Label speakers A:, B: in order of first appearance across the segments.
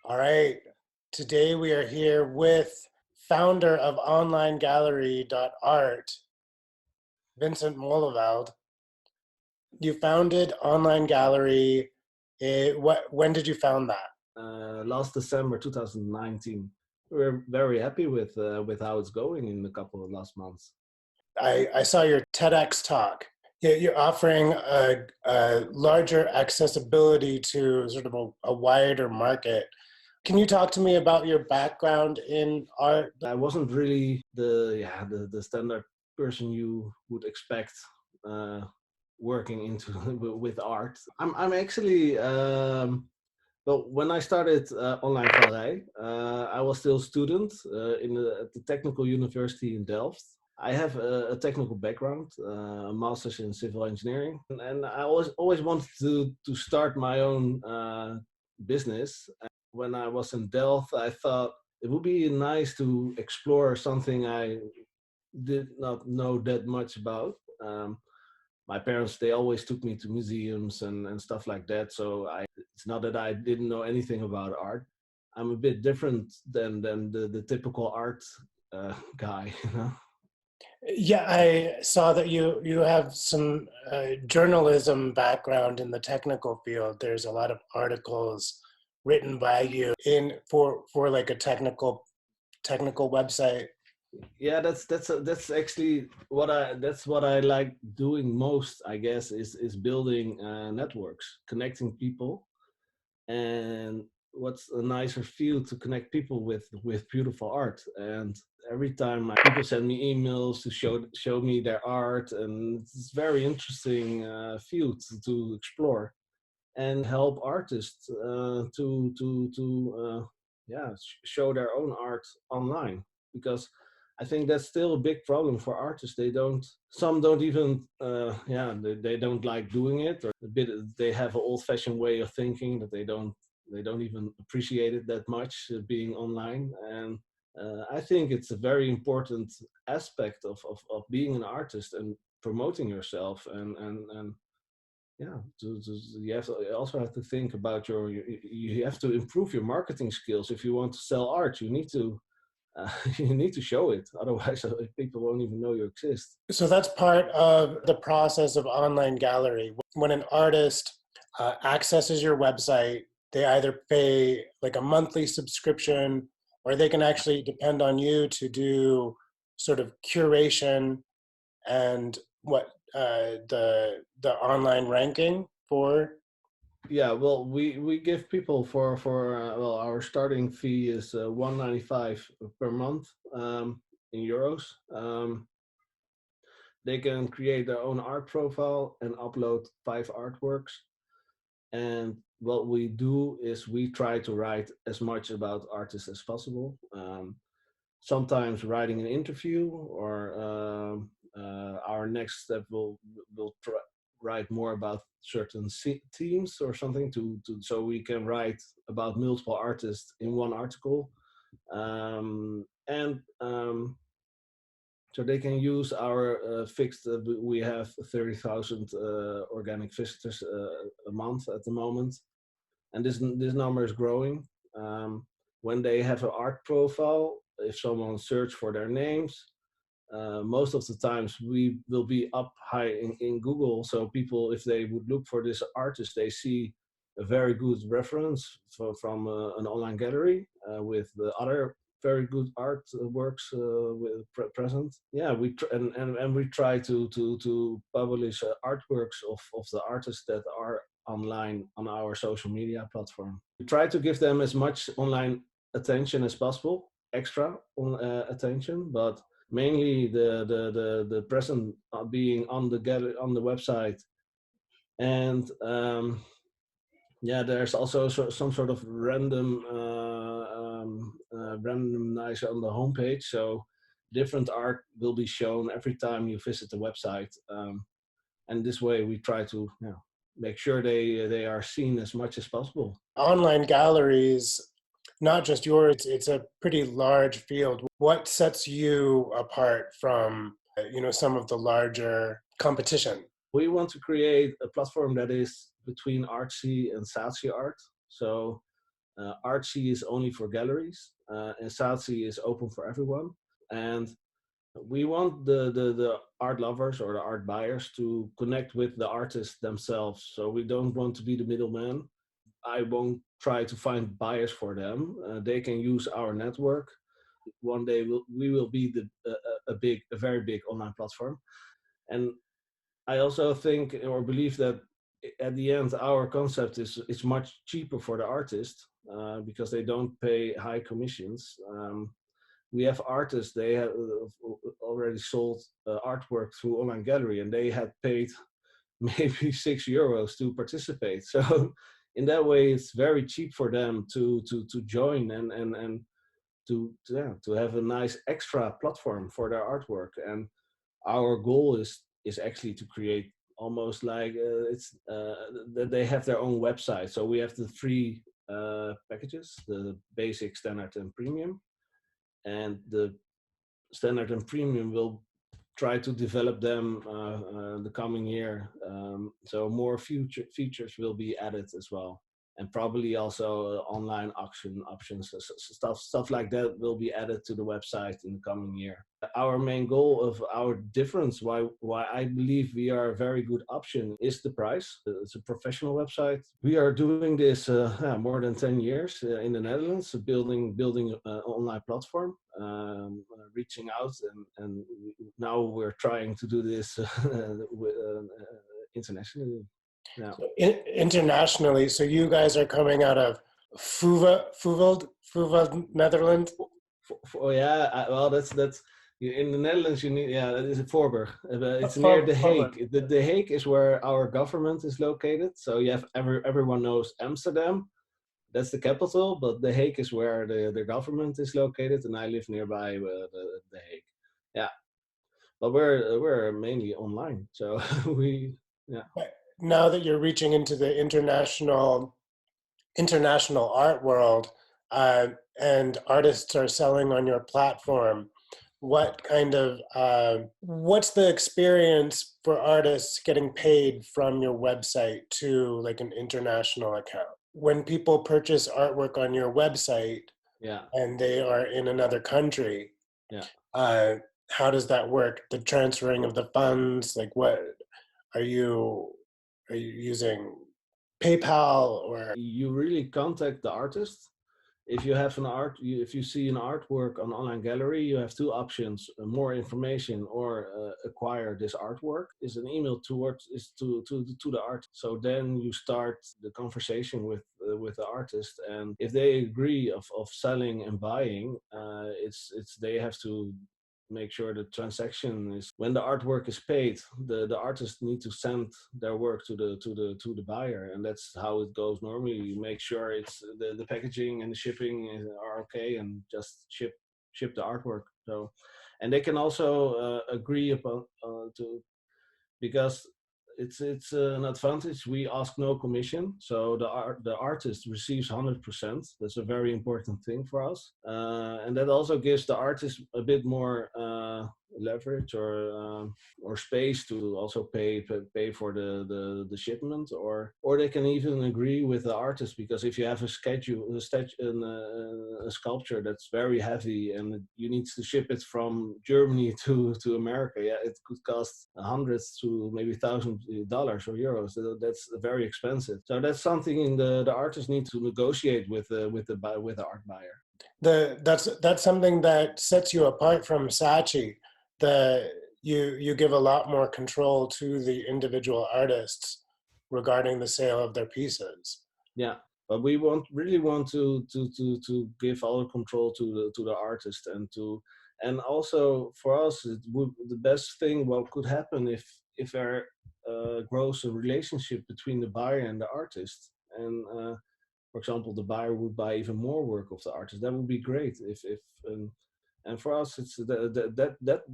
A: All right. Today we are here with founder of Onlinegallery.Art, Vincent Moleveld. You founded Online Gallery. When did you found that?
B: Last December 2019. We're very happy with how it's going in a couple of last months.
A: I saw your TEDx talk. You're offering a larger accessibility to sort of a wider market. Can you talk to me about your background in art?
B: I wasn't really the standard person you would expect working into with art. I'm actually well, when I started Onlinegallery, I was still a student at the Technical University in Delft. I have a technical background, a master's in civil engineering, and I always wanted to start my own business. When I was in Delft, I thought it would be nice to explore something I did not know that much about. My parents, they always took me to museums and stuff like that. So it's not that I didn't know anything about art. I'm a bit different than the typical art guy, you know?
A: Yeah, I saw that you have some journalism background in the technical field. There's a lot of articles written by you in for like a technical website.
B: Yeah, that's actually that's what I like doing most, I guess, is building networks, connecting people. And what's a nicer field to connect people with beautiful art. And every time people send me emails to show me their art, and it's very interesting field to explore and help artists to show their own art online. Because I think that's still a big problem for artists. Some don't even they don't like doing it, or a bit they have an old-fashioned way of thinking that they don't even appreciate it that much, being online. And I think it's a very important aspect of being an artist and promoting yourself. And yeah, you also have to think about you have to improve your marketing skills. If you want to sell art, you need to you need to show it. Otherwise, people won't even know you exist.
A: So that's part of the process of online gallery. When an artist accesses your website, they either pay like a monthly subscription, or they can actually depend on you to do sort of curation and the online ranking for.
B: Yeah, well, we give people well, our starting fee is 195 per month, in euros. They can create their own art profile and upload 5 artworks. And what we do is we try to write as much about artists as possible. Sometimes writing an interview, or our next step will write more about certain themes or something, so we can write about multiple artists in one article. And so they can use our fixed, we have 30,000 organic visitors a month at the moment. And this number is growing. When they have an art profile, if someone search for their names, most of the times we will be up high in Google. So people, if they would look for this artist, they see a very good reference from an online gallery with the other very good art works with present. Yeah, and we try to publish artworks of the artists that are online on our social media platform. We try to give them as much online attention as possible, extra attention, but mainly the present being on the gallery, on the website. And yeah, there's also some sort of randomizer on the homepage, so different art will be shown every time you visit the website. And this way we try to make sure they are seen as much as possible.
A: Online galleries, not just yours, it's a pretty large field. What sets you apart from some of the larger competition?
B: We want to create a platform that is between artsy and satsy art. So Artsy is only for galleries, and Southsea is open for everyone. And we want the art lovers or the art buyers to connect with the artists themselves. So we don't want to be the middleman. I won't try to find buyers for them. They can use our network. One day we will be a very big online platform. And I also think or believe that at the end our concept is much cheaper for the artist because they don't pay high commissions. We have artists, they have already sold artwork through online gallery, and they had paid maybe €6 to participate. So in that way it's very cheap for them to join and yeah, to have a nice extra platform for their artwork. And our goal is actually to create almost like it's that they have their own website. So we have the three packages: the basic, standard, and premium. And the standard and premium will try to develop them the coming year. So more future features will be added as well, and probably also online auction options, stuff like that will be added to the website in the coming year. Our main goal of our difference, why I believe we are a very good option, is the price. It's a professional website. We are doing this more than 10 years in the Netherlands, building an online platform, reaching out, and now we're trying to do this internationally. Yeah.
A: So internationally, so you guys are coming out of Fuvel, Netherlands.
B: Oh yeah, well that's in the Netherlands. You need, yeah, that is a Voorburg. It's near The Hague. The Hague is where our government is located. So you have everyone knows Amsterdam. That's the capital, but The Hague is where the government is located, and I live nearby the Hague. Yeah, but we're mainly online, so we yeah.
A: Now that you're reaching into the international art world, and artists are selling on your platform, what kind of what's the experience for artists getting paid from your website to like an international account? When people purchase artwork on your website,
B: Yeah,
A: and they are in another country,
B: yeah.
A: How does that work? The transferring of the funds, like what are you using PayPal or?
B: You really contact the artist. If you have if you see an artwork on online gallery, you have two options: more information or acquire this artwork. Is an email to the art. So then you start the conversation with the artist, and if they agree of selling and buying, it's they have to make sure the transaction is, when the artwork is paid, the artist need to send their work to the buyer, and that's how it goes normally. You make sure it's the packaging and the shipping are okay, and just ship the artwork. So, and they can also agree upon to, because it's an advantage. We ask no commission, so the artist receives 100%. That's a very important thing for us, and that also gives the artist a bit more leverage or space to also pay for the shipment, or they can even agree with the artist, because if you have a sculpture that's very heavy and you need to ship it from Germany to America, yeah, it could cost hundreds to maybe $1,000 or euros. That's very expensive. So that's something the artists need to negotiate with the art buyer.
A: That's something that sets you apart from Saatchi. You give a lot more control to the individual artists regarding the sale of their pieces.
B: Yeah, but we really want to give all the control to the artist, and also for us the best thing what could happen if there grows a relationship between the buyer and the artist, and for example the buyer would buy even more work of the artist. That would be great if and for us it's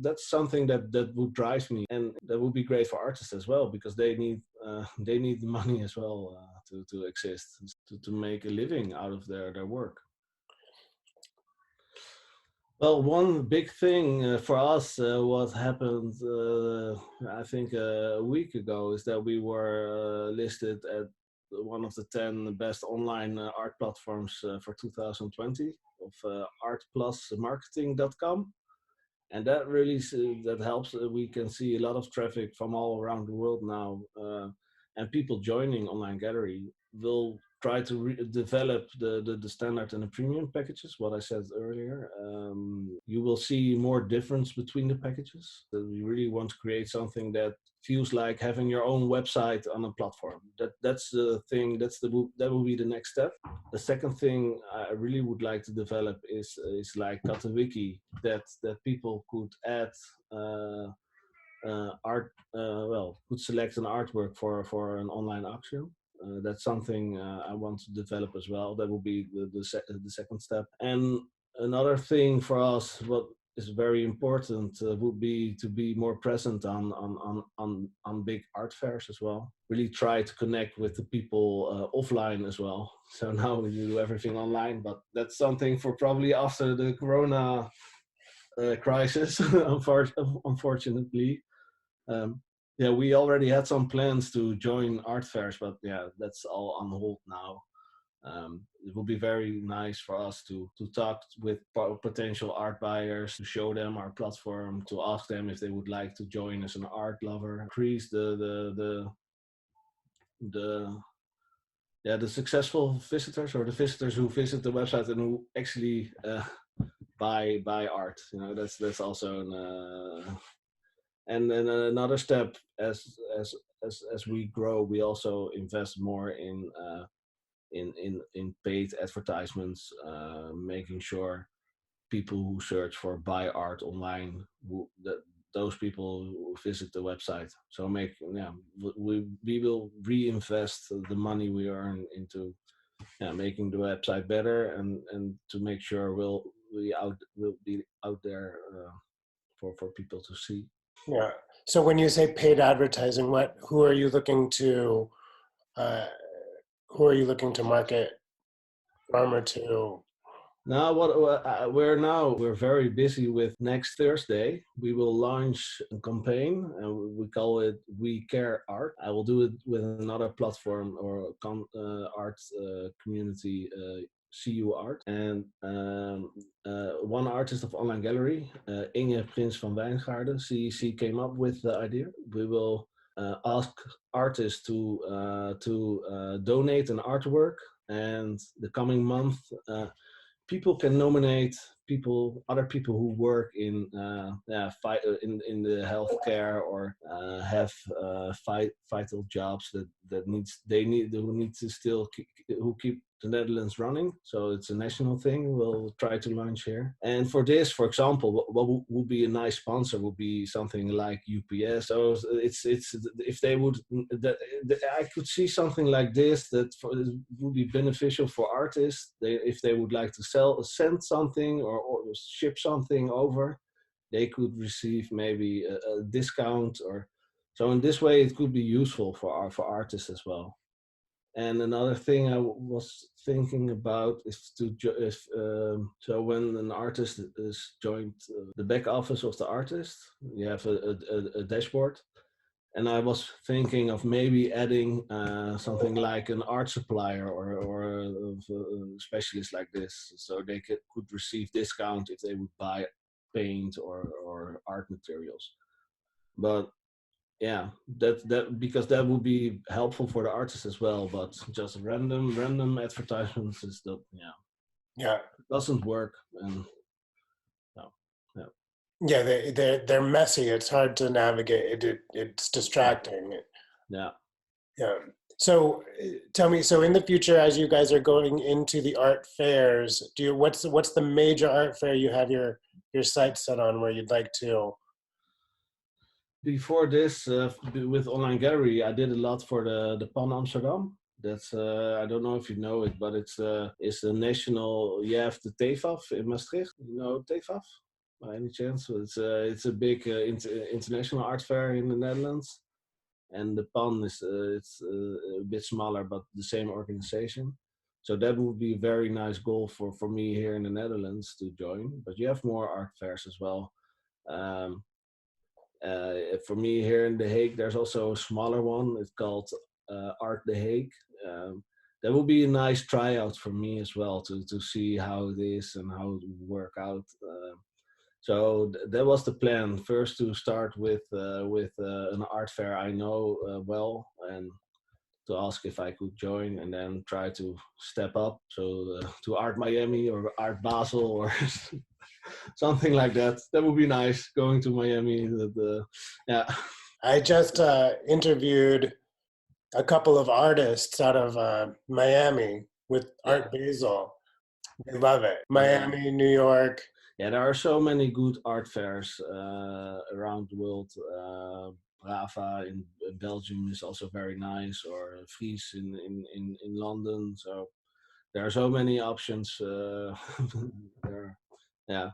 B: that's something that would drive me, and that would be great for artists as well, because they need the money as well to exist, to make a living out of their work. Well, one big thing for us, what happened I think a week ago, is that we were listed at one of the 10 best online art platforms for 2020 of artplusmarketing.com. And that really that helps. We can see a lot of traffic from all around the world now, and people joining Online Gallery will try to develop the standard and the premium packages. What I said earlier, you will see more difference between the packages. We really want to create something that feels like having your own website on a platform. That's the thing. That will be the next step. The second thing I really would like to develop is like Katawiki, that people could add art. Well, could select an artwork for an online auction. That's something I want to develop as well. That will be the second step. And another thing for us, what is very important, would be to be more present on big art fairs as well. Really try to connect with the people offline as well. So now we do everything online, but that's something for probably after the Corona crisis, unfortunately. Yeah, we already had some plans to join art fairs, but yeah, that's all on hold now. It would be very nice for us to talk with potential art buyers, to show them our platform, to ask them if they would like to join as an art lover, increase the successful visitors, or the visitors who visit the website and who actually buy art. You know, that's also an and then another step, as we grow, we also invest more in paid advertisements, making sure people who search for buy art online, that those people who visit the website. So we will reinvest the money we earn into making the website better, and to make sure we'll be out there for people to see.
A: Yeah. So when you say paid advertising, who are you looking to uh, market from or to?
B: Now, we're very busy with. Next Thursday, we will launch a campaign, and we call it "We Care Art." I will do it with another platform or art community, CU Art, and one artist of Online Gallery, Inge Prins van Wijngaarden. She came up with the idea. We will ask artists to donate an artwork, and the coming month. People can nominate other people who work in in the healthcare, or have vital jobs who need to still who keep the Netherlands running. So it's a national thing we'll try to launch here. And for this, for example, what would be a nice sponsor would be something like UPS. So it's if they would, I could see something like this that would be beneficial for artists. If they would like to send something or ship something over, they could receive maybe a discount, or so in this way it could be useful for artists as well. And another thing I was thinking about is so when an artist is joined the back office of the artist, you have a dashboard. And I was thinking of maybe adding something like an art supplier, or a specialist like this, so they could receive discount if they would buy paint or art materials. But yeah, that because that would be helpful for the artist as well. But just random advertisements is that
A: Yeah.
B: doesn't work. And no, yeah.
A: Yeah, they're messy. It's hard to navigate. It's distracting.
B: Yeah.
A: Yeah. So tell me, so in the future, as you guys are going into the art fairs, what's the major art fair you have your sights set on where you'd like to?
B: Before this, with Online Gallery, I did a lot for the Pan Amsterdam. That's I don't know if you know it, but it's the national. You have the TEFAF in Maastricht. You know TEFAF by any chance? So it's a big international art fair in the Netherlands, and the Pan is it's a bit smaller, but the same organization. So that would be a very nice goal for me here in the Netherlands to join. But you have more art fairs as well. For me here in The Hague, there's also a smaller one. It's called Art The Hague. that will be a nice tryout for me as well to see how it is and how it will work out. So that was the plan. First, to start with an art fair I know well, and to ask if I could join, and then try to step up. So to Art Miami or Art Basel or something like that. That would be nice. Going to Miami. Yeah.
A: I just interviewed a couple of artists out of Miami with Art Basel. They love it. Miami, New York.
B: Yeah, there are so many good art fairs around the world. Brava in Belgium is also very nice, or Fries in London. So there are so many options. There, yeah.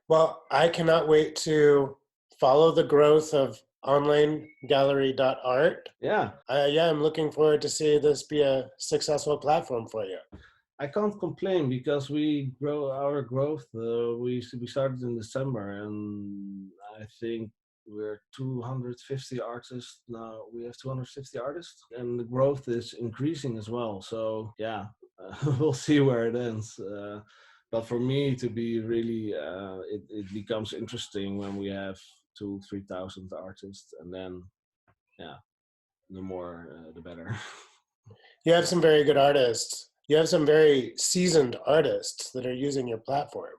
A: Well, I cannot wait to follow the growth of Onlinegallery.Art.
B: Yeah.
A: I'm looking forward to see this be a successful platform for you.
B: I can't complain because we grow our growth. We started in December, and I think we're 250 artists now. We have 250 artists, and the growth is increasing as well. So yeah, we'll see where it ends. But for me to be really, it becomes interesting when we have 2,000-3,000 artists, and then yeah, the more the better.
A: You have some very good artists. You have some very seasoned artists that are using your platform.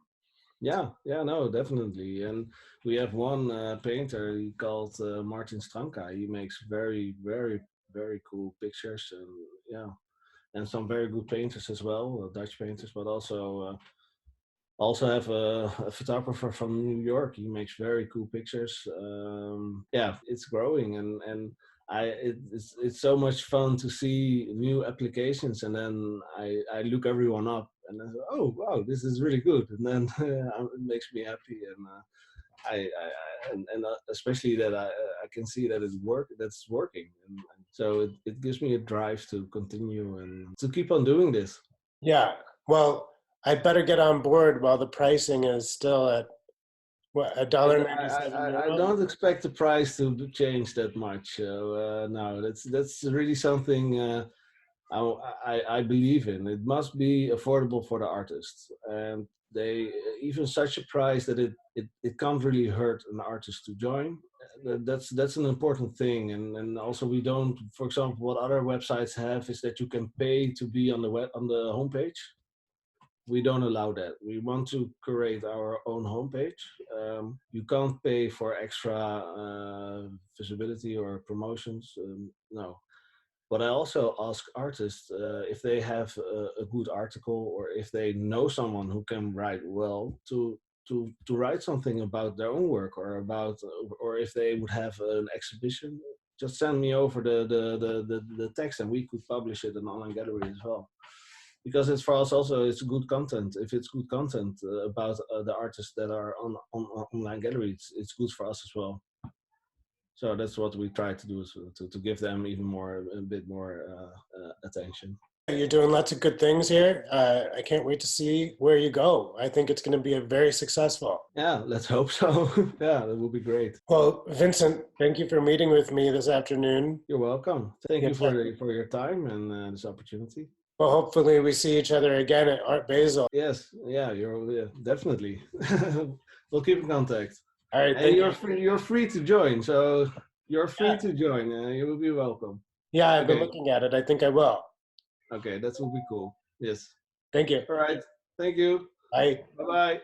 B: Yeah, no, definitely. And we have one painter called Martin Stranka. He makes very, very, very cool pictures, and yeah, and some very good painters as well, Dutch painters, but also have a photographer from New York. He makes very cool pictures. Yeah, it's growing, and it's so much fun to see new applications, and then I look everyone up, and I say, oh wow, this is really good, and then it makes me happy, and especially that I can see that that's working, and so it gives me a drive to continue and to keep on doing this.
A: Yeah, well, I'd better get on board while the pricing is still at what, $1.97.
B: I don't expect the price to change that much. So no, that's really something I believe in. It must be affordable for the artists, and they even such a price that it can't really hurt an artist to join. That's an important thing, and also we don't. For example, what other websites have is that you can pay to be on the homepage. We don't allow that. We want to curate our own homepage. You can't pay for extra visibility or promotions. No. But I also ask artists if they have a good article, or if they know someone who can write well, to write something about their own work, or if they would have an exhibition. Just send me over the text, and we could publish it in Online Gallery as well. Because it's for us also, it's good content. If it's good content about the artists that are on Online Gallery, it's good for us as well. So that's what we try to do, is to give them a bit more attention.
A: You're doing lots of good things here. I can't wait to see where you go. I think it's going to be a very successful.
B: Yeah, let's hope so. Yeah, that would be great.
A: Well, Vincent, thank you for meeting with me this afternoon.
B: You're welcome. Thank you for your time and this opportunity.
A: Well, hopefully we see each other again at Art Basel.
B: Yes, yeah, definitely. We'll keep in contact.
A: All right,
B: and you're free to join. So you're free to join. You will be welcome.
A: Yeah, I've been looking at it. I think I will.
B: Okay, that will be cool. Yes.
A: Thank you.
B: All right. Thank you.
A: Bye.
B: Bye-bye.